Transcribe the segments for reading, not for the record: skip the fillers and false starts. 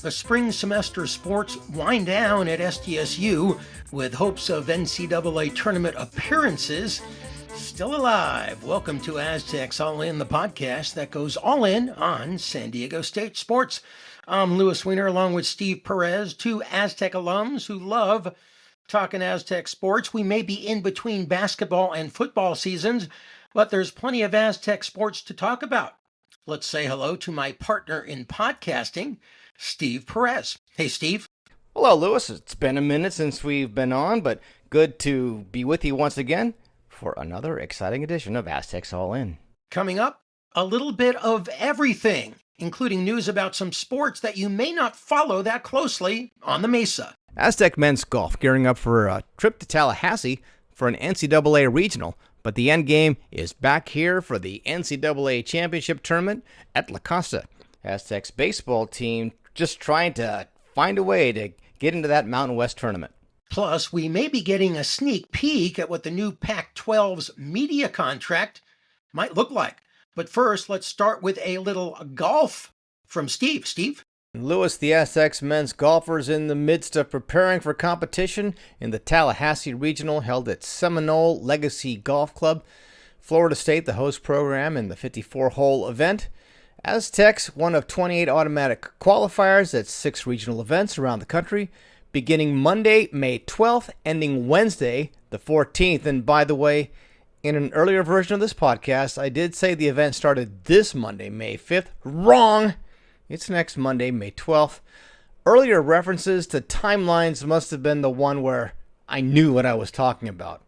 The spring semester sports wind down at SDSU with hopes of NCAA Tournament appearances still alive. Welcome to Aztecs All In, the podcast that goes all in on San Diego State sports. I'm Louis Weiner along with Steve Perez, two Aztec alums who love talking Aztec sports. We may be in between basketball and football seasons, but there's plenty of Aztec sports to talk about. Let's say hello to my partner in podcasting, Steve Perez. Hey, Steve. Hello, Louis. It's been a minute since we've been on, but good to be with you once again for another exciting edition of Aztecs All In. Coming up, a little bit of everything, including news about some sports that you may not follow that closely on the Mesa. Aztec men's golf gearing up for a trip to Tallahassee for an NCAA regional, but the end game is back here for the NCAA Championship Tournament at La Costa. Aztecs baseball team just trying to find a way to get into that Mountain West tournament. Plus, we may be getting a sneak peek at what the new Pac-12's media contract might look like. But first, let's start with a little golf from Steve. Steve? Louis, the Aztecs men's golfers in the midst of preparing for competition in the Tallahassee Regional held at Seminole Legacy Golf Club. Florida State, the host program in the 54-hole event. Aztecs, one of 28 automatic qualifiers at 6 regional events around the country, beginning Monday, May 12th, ending Wednesday, the 14th. And by the way, in an earlier version of this podcast, I did say the event started this Monday, May 5th. Wrong! It's next Monday, May 12th. Earlier references to timelines must have been the one where I knew what I was talking about.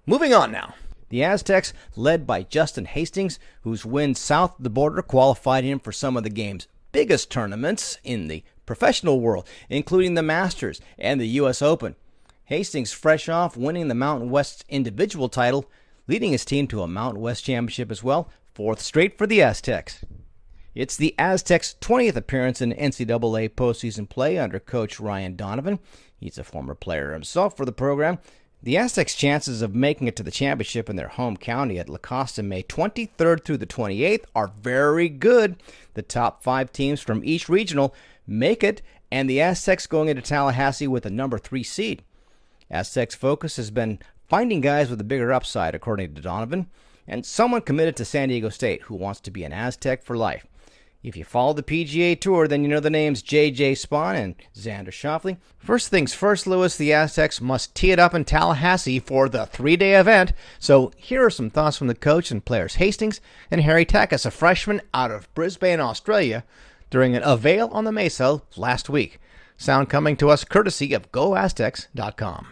Moving on now. The Aztecs, led by Justin Hastings, whose win south of the border qualified him for some of the game's biggest tournaments in the professional world, including the Masters and the U.S. Open. Hastings, fresh off winning the Mountain West individual title, leading his team to a Mountain West championship as well, 4th straight for the Aztecs. It's the Aztecs' 20th appearance in NCAA postseason play under Coach Ryan Donovan. He's a former player himself for the program. The Aztecs' chances of making it to the championship in their home county at La Costa May 23rd through the 28th are very good. The top 5 teams from each regional make it, and the Aztecs going into Tallahassee with a number 3 seed. Aztecs' focus has been finding guys with a bigger upside, according to Donovan, and someone committed to San Diego State who wants to be an Aztec for life. If you follow the PGA Tour, then you know the names J.J. Spahn and Xander Schauffele. First things first, Louis, the Aztecs must tee it up in Tallahassee for the 3-day event. So here are some thoughts from the coach and players Hastings and Harry Takas, a freshman out of Brisbane, Australia, during an avail on the Mesa last week. Sound coming to us courtesy of GoAztecs.com.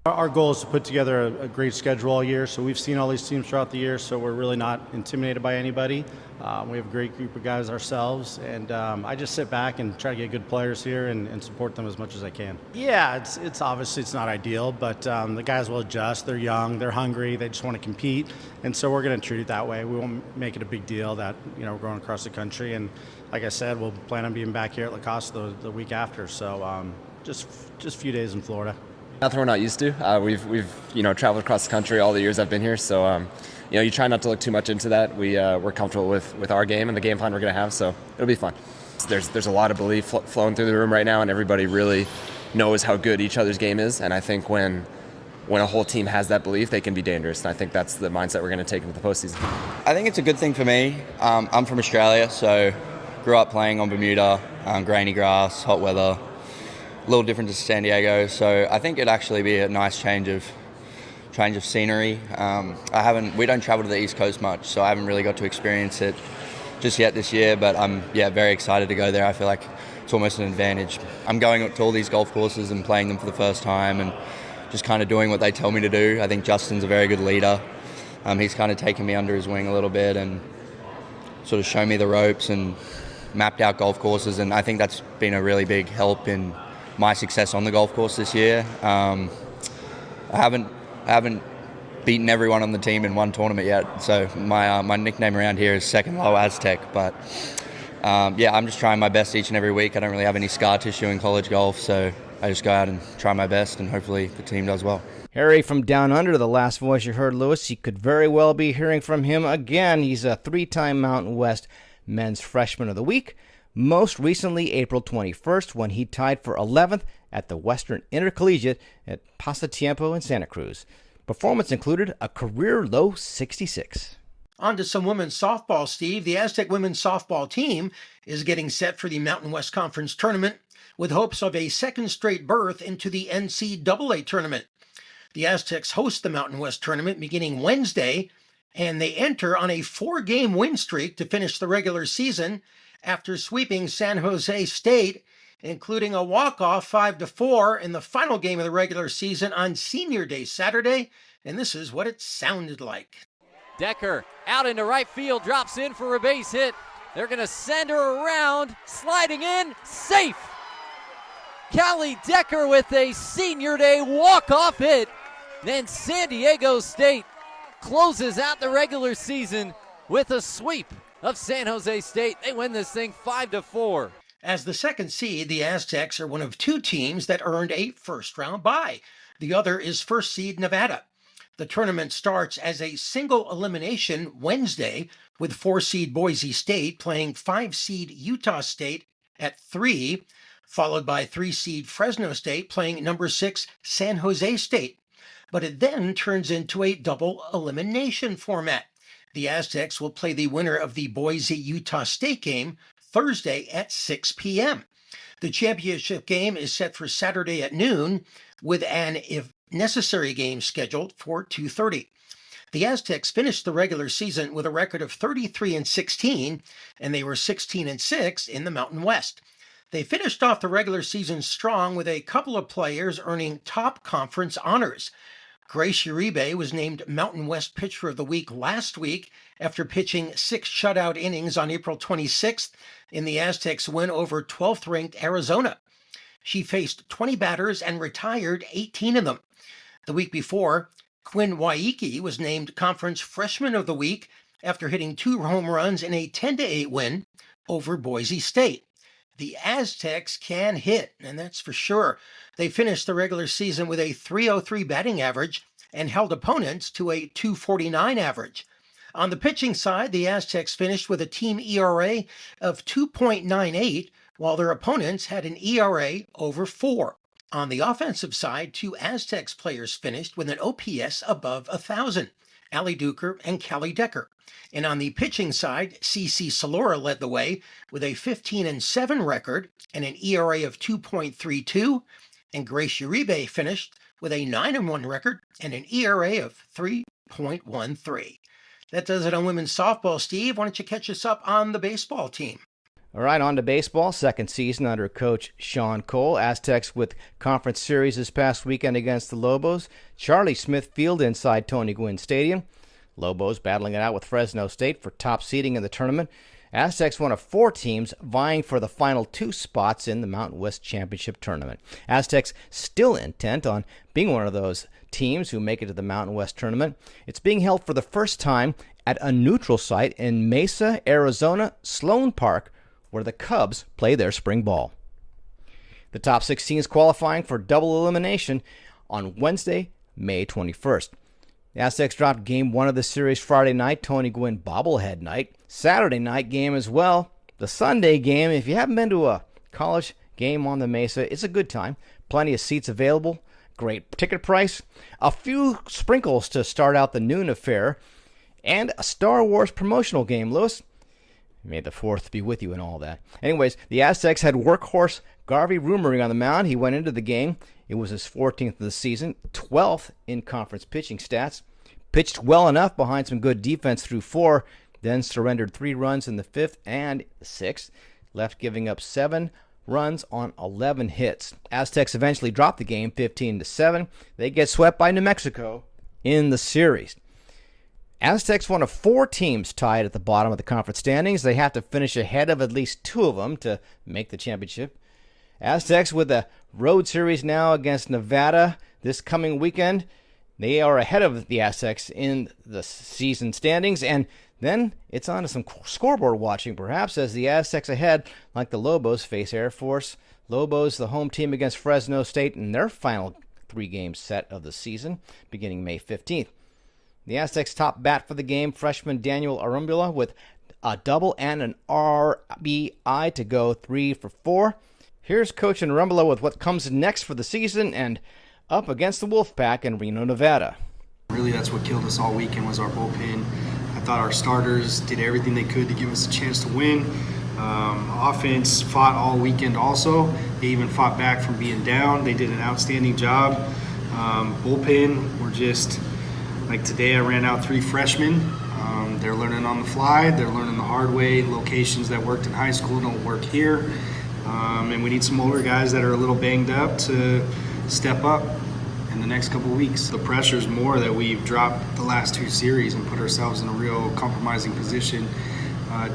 Our goal is to put together a great schedule all year, so we've seen all these teams throughout the year, so we're really not intimidated by anybody. We have a great group of guys ourselves, and I just sit back and try to get good players here and support them as much as I can. Yeah, it's obviously it's not ideal, but the guys will adjust. They're young, they're hungry, they just want to compete, and so we're going to treat it that way. We won't make it a big deal that we're going across the country, and like I said, we'll plan on being back here at La Costa the week after. So just a few days in Florida. Nothing we're not used to. We've traveled across the country all the years I've been here, so you try not to look too much into that. We're comfortable with our game and the game plan we're going to have, so it'll be fun. There's a lot of belief flowing through the room right now, and everybody really knows how good each other's game is. And I think when a whole team has that belief, they can be dangerous. And I think that's the mindset we're going to take into the postseason. I think it's a good thing for me. I'm from Australia, so grew up playing on Bermuda, grainy grass, hot weather. A little different to San Diego, so I think it'd actually be a nice change of scenery. We don't travel to the East Coast much, so I haven't really got to experience it just yet this year, but I'm very excited to go there. I feel like it's almost an advantage. I'm going to all these golf courses and playing them for the first time and just kind of doing what they tell me to do. I think Justin's a very good leader. He's kind of taken me under his wing a little bit and sort of shown me the ropes and mapped out golf courses, and I think that's been a really big help in my success on the golf course this year. I haven't beaten everyone on the team in one tournament yet, so my nickname around here is Second Low Aztec. But I'm just trying my best each and every week. I don't really have any scar tissue in college golf, so I just go out and try my best, and hopefully the team does well. Harry from Down Under, the last voice you heard, Louis. You could very well be hearing from him again. He's a 3-time Mountain West Men's Freshman of the Week, most recently April 21st when he tied for 11th at the Western Intercollegiate at Pasatiempo in Santa Cruz. Performance included a career-low 66. On to some women's softball, Steve. The Aztec women's softball team is getting set for the Mountain West Conference Tournament with hopes of a second straight berth into the NCAA Tournament. The Aztecs host the Mountain West Tournament beginning Wednesday, and they enter on a 4-game win streak to finish the regular season after sweeping San Jose State, including a walk-off 5-4 in the final game of the regular season on Senior Day Saturday, and this is what it sounded like. Decker out into right field, drops in for a base hit. They're going to send her around, sliding in, safe. Callie Decker with a Senior Day walk-off hit. Then San Diego State closes out the regular season with a sweep of San Jose State. They win this thing 5-4. As the second seed, the Aztecs are one of 2 teams that earned a first-round bye. The other is first seed Nevada. The tournament starts as a single elimination Wednesday with 4-seed Boise State playing 5-seed Utah State at 3, followed by 3-seed Fresno State playing number 6 San Jose State. But it then turns into a double elimination format. The Aztecs will play the winner of the Boise-Utah State game Thursday at 6 p.m. The championship game is set for Saturday at noon, with an if necessary game scheduled for 2:30. The Aztecs finished the regular season with a record of 33-16, and they were 16-6 in the Mountain West. They finished off the regular season strong with a couple of players earning top conference honors. Grace Uribe was named Mountain West Pitcher of the Week last week after pitching 6 shutout innings on April 26th in the Aztecs' win over 12th-ranked Arizona. She faced 20 batters and retired 18 of them. The week before, Quinn Waiki was named Conference Freshman of the Week after hitting 2 home runs in a 10-8 win over Boise State. The Aztecs can hit, and that's for sure. They finished the regular season with a .303 batting average and held opponents to a .249 average. On the pitching side, the Aztecs finished with a team ERA of 2.98, while their opponents had an ERA over 4. On the offensive side, 2 Aztecs players finished with an OPS above 1,000, Allie Duker and Callie Decker. And on the pitching side, CeCe Salora led the way with a 15-7 record and an ERA of 2.32, and Grace Uribe finished with a 9-1 record and an ERA of 3.13. That does it on women's softball. Steve, why don't you catch us up on the baseball team? All right, on to baseball. Second season under Coach Sean Cole. Aztecs with conference series this past weekend against the Lobos. Charlie Smith Field inside Tony Gwynn Stadium. Lobos battling it out with Fresno State for top seeding in the tournament. Aztecs one of 4 teams vying for the final 2 spots in the Mountain West Championship Tournament. Aztecs still intent on being one of those teams who make it to the Mountain West Tournament. It's being held for the first time at a neutral site in Mesa, Arizona, Sloan Park, where the Cubs play their spring ball. The top 16 qualifying for double elimination on Wednesday, May 21st. The Aztecs dropped Game 1 of the series Friday night, Tony Gwynn bobblehead night. Saturday night game as well. The Sunday game, if you haven't been to a college game on the Mesa, it's a good time. Plenty of seats available. Great ticket price. A few sprinkles to start out the noon affair. And a Star Wars promotional game, Lewis. May the 4th be with you and all that. Anyways, the Aztecs had workhorse Garvey Rumering on the mound. He went into the game. It was his 14th of the season, 12th in conference pitching stats. Pitched well enough behind some good defense through 4, then surrendered 3 runs in the 5th and 6th, left giving up 7 runs on 11 hits. Aztecs eventually dropped the game 15-7. They get swept by New Mexico in the series. Aztecs one of 4 teams tied at the bottom of the conference standings. They have to finish ahead of at least 2 of them to make the championship. Aztecs with a road series now against Nevada this coming weekend. They are ahead of the Aztecs in the season standings, and then it's on to some scoreboard watching, perhaps, as the Aztecs ahead, like the Lobos, face Air Force. Lobos, the home team against Fresno State in their final 3-game set of the season, beginning May 15th. The Aztecs' top bat for the game, freshman Daniel Arumbula, with a double and an RBI to go 3 for 4. Here's Coach Rumbelow with what comes next for the season and up against the Wolfpack in Reno, Nevada. Really, that's what killed us all weekend was our bullpen. I thought our starters did everything they could to give us a chance to win. Offense fought all weekend also. They even fought back from being down. They did an outstanding job. Bullpen, we're just, like today I ran out 3 freshmen. They're learning on the fly. They're learning the hard way. Locations that worked in high school don't work here. And we need some older guys that are a little banged up to step up in the next couple weeks. The pressure's more that we've dropped the last 2 series and put ourselves in a real compromising position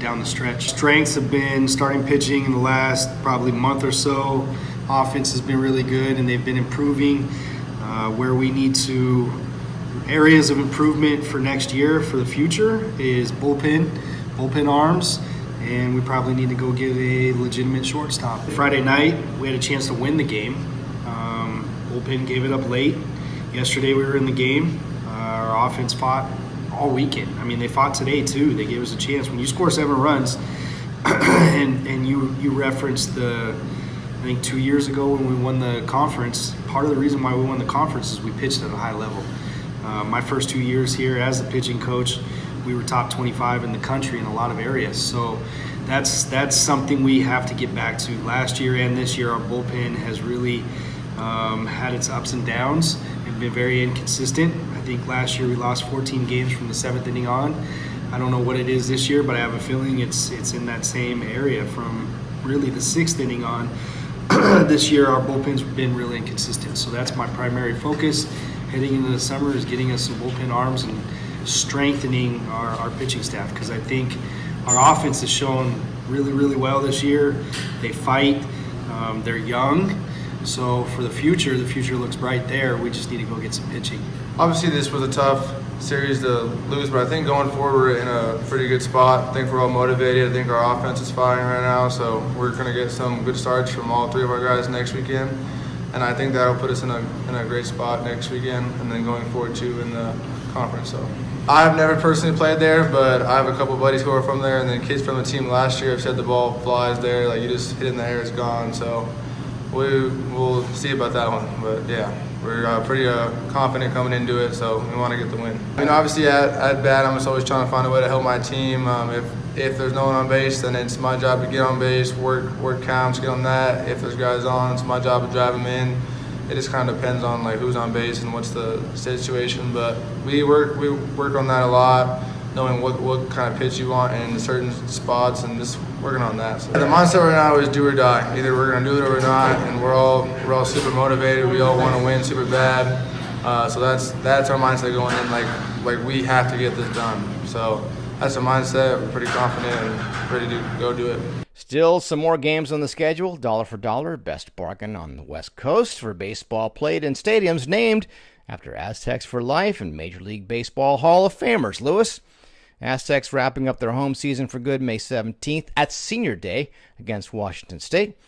down the stretch. Strengths have been starting pitching in the last probably month or so. Offense has been really good and they've been improving. Where we need to, areas of improvement for next year, for the future, is bullpen arms, and we probably need to go get a legitimate shortstop. Friday night, we had a chance to win the game. Bullpen gave it up late. Yesterday we were in the game. Our offense fought all weekend. I mean, they fought today too. They gave us a chance. When you score 7 runs, and you referenced I think 2 years ago when we won the conference, part of the reason why we won the conference is we pitched at a high level. My first 2 years here as the pitching coach, we were top 25 in the country in a lot of areas. So that's something we have to get back to. Last year and this year, our bullpen has really had its ups and downs and been very inconsistent. I think last year we lost 14 games from the 7th inning on. I don't know what it is this year, but I have a feeling it's in that same area from really the 6th inning on. This year our bullpen's been really inconsistent, so that's my primary focus heading into the summer, is getting us some bullpen arms and strengthening our pitching staff, because I think our offense has shown really, really well this year. They fight, they're young, so for the future looks bright there. We just need to go get some pitching. Obviously this was a tough series to lose, but I think going forward we're in a pretty good spot. I think we're all motivated. I think our offense is firing right now, so we're going to get some good starts from all 3 of our guys next weekend, and I think that'll put us in a great spot next weekend and then going forward too in the conference. So I've never personally played there, but I have a couple buddies who are from there, and then kids from the team last year have said the ball flies there, like you just hit it in the air, it's gone. So we'll see about that one, but yeah. We're pretty confident coming into it, so we want to get the win. I mean, obviously at bat, I'm just always trying to find a way to help my team. If there's no one on base, then it's my job to get on base, work counts, get on that. If there's guys on, it's my job to drive them in. It just kind of depends on like who's on base and what's the situation. But we work on that a lot, knowing what kind of pitch you want in certain spots and just working on that. So the mindset right now is do or die. Either we're going to do it or we're not, and we're all super motivated. We all want to win super bad. So that's our mindset going in. Like we have to get this done. So that's the mindset. We're pretty confident and ready to go do it. Still some more games on the schedule. Dollar for dollar, best bargain on the West Coast for baseball played in stadiums named after Aztecs for Life and Major League Baseball Hall of Famers. Lewis, Aztecs wrapping up their home season for good May 17th at Senior Day against Washington State.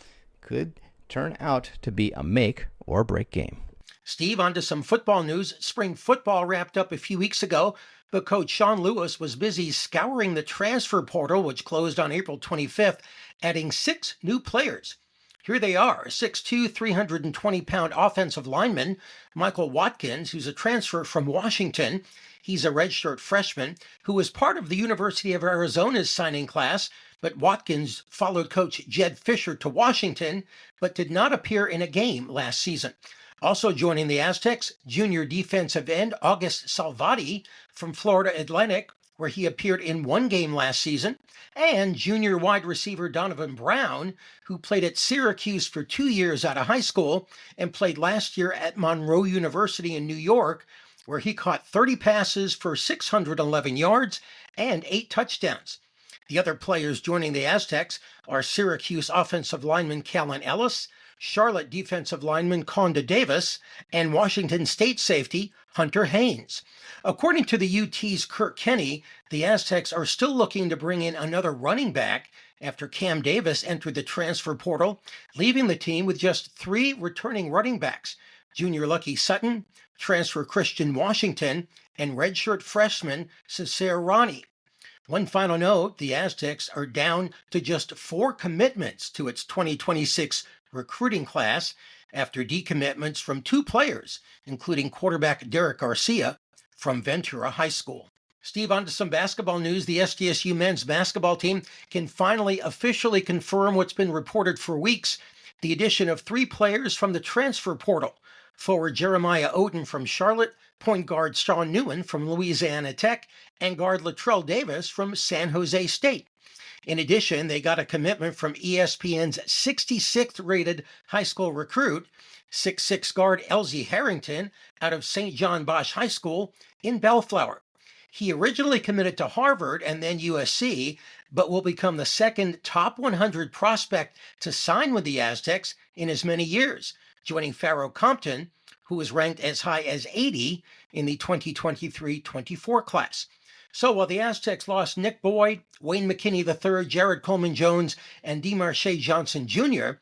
Could turn out to be a make or break game. Steve, on to some football news. Spring football wrapped up a few we'ks ago, but Coach Sean Lewis was busy scouring the transfer portal, which closed on April 25th, adding 6 new players. Here they are: 6'2", 320-pound offensive lineman Michael Watkins, who's a transfer from Washington. He's a redshirt freshman who was part of the University of Arizona's signing class, but Watkins followed Coach Jed Fisher to Washington, but did not appear in a game last season. Also joining the Aztecs, junior defensive end August Salvati from Florida Atlantic, where he appeared in 1 game last season, and junior wide receiver Donovan Brown, who played at Syracuse for 2 years out of high school and played last year at Monroe University in New York, where he caught 30 passes for 611 yards and 8 touchdowns. The other players joining the Aztecs are Syracuse offensive lineman Callan Ellis, Charlotte defensive lineman Conda Davis, and Washington State safety Hunter Haynes. According to the UT's Kirk Kenny, the Aztecs are still looking to bring in another running back after Cam Davis entered the transfer portal, leaving the team with just 3 returning running backs: junior Lucky Sutton, transfer Christian Washington, and redshirt freshman Cesare Ronnie. One final note, the Aztecs are down to just 4 commitments to its 2026 recruiting class after decommitments from 2 players, including quarterback Derek Garcia from Ventura High School. Steve, on to some basketball news. The SDSU men's basketball team can finally officially confirm what's been reported for weeks, the addition of 3 players from the transfer portal. Forward Jeremiah Oden from Charlotte, point guard Sean Newman from Louisiana Tech, and guard Latrell Davis from San Jose State. In addition, they got a commitment from ESPN's 66th rated high school recruit, 6'6" guard Elsie Harrington out of St. John Bosch High School in Bellflower. He originally committed to Harvard and then USC, but will become the second top 100 prospect to sign with the Aztecs in as many years, joining Pharaoh Compton, who was ranked as high as 80 in the 2023-24 class. So while the Aztecs lost Nick Boyd, Wayne McKinney III, Jared Coleman-Jones, and DeMarche Johnson Jr.,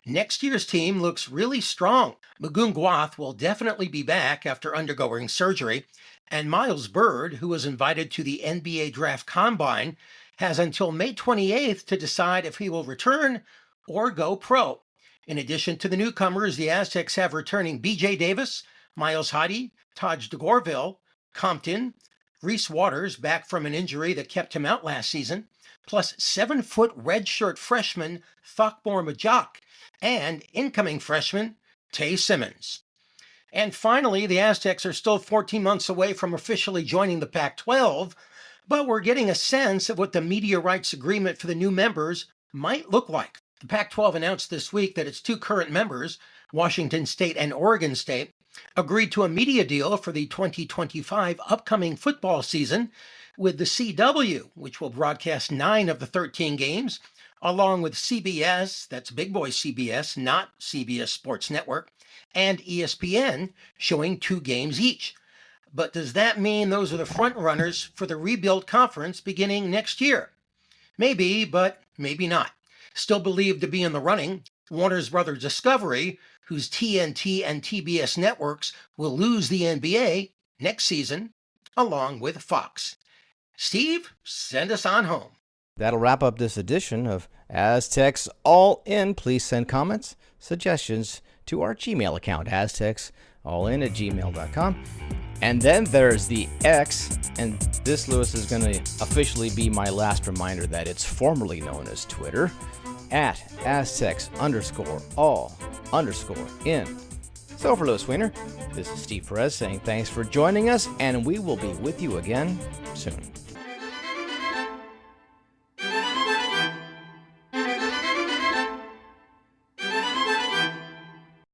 next year's team looks really strong. Magoon Gwath will definitely be back after undergoing surgery, and Miles Bird, who was invited to the NBA Draft Combine, has until May 28th to decide if he will return or go pro. In addition to the newcomers, the Aztecs have returning B.J. Davis, Miles Heide, Taj DeGorville, Compton, Reese Waters, back from an injury that kept him out last season, plus 7-foot redshirt freshman Thakbor Majak, and incoming freshman Tay Simmons. And finally, the Aztecs are still 14 months away from officially joining the Pac-12, but we're getting a sense of what the media rights agreement for the new members might look like. The Pac-12 announced this week that its 2 current members, Washington State and Oregon State, agreed to a media deal for the 2025 upcoming football season with the CW, which will broadcast 9 of the 13 games, along with CBS, that's Big Boy CBS, not CBS Sports Network, and ESPN, showing 2 games each. But does that mean those are the front runners for the rebuild conference beginning next year? Maybe, but maybe not. Still believed to be in the running, Warner's brother Discovery, whose TNT and TBS networks will lose the NBA next season, along with Fox. Steve, send us on home. That'll wrap up this edition of Aztecs All In. Please send comments, suggestions to our Gmail account, aztecsallin@gmail.com. And then there's the X, and this, Lewis, is going to officially be my last reminder that it's formerly known as Twitter, at Aztecs_all_in. So for Lewis Weiner, this is Steve Perez saying thanks for joining us, and we will be with you again soon.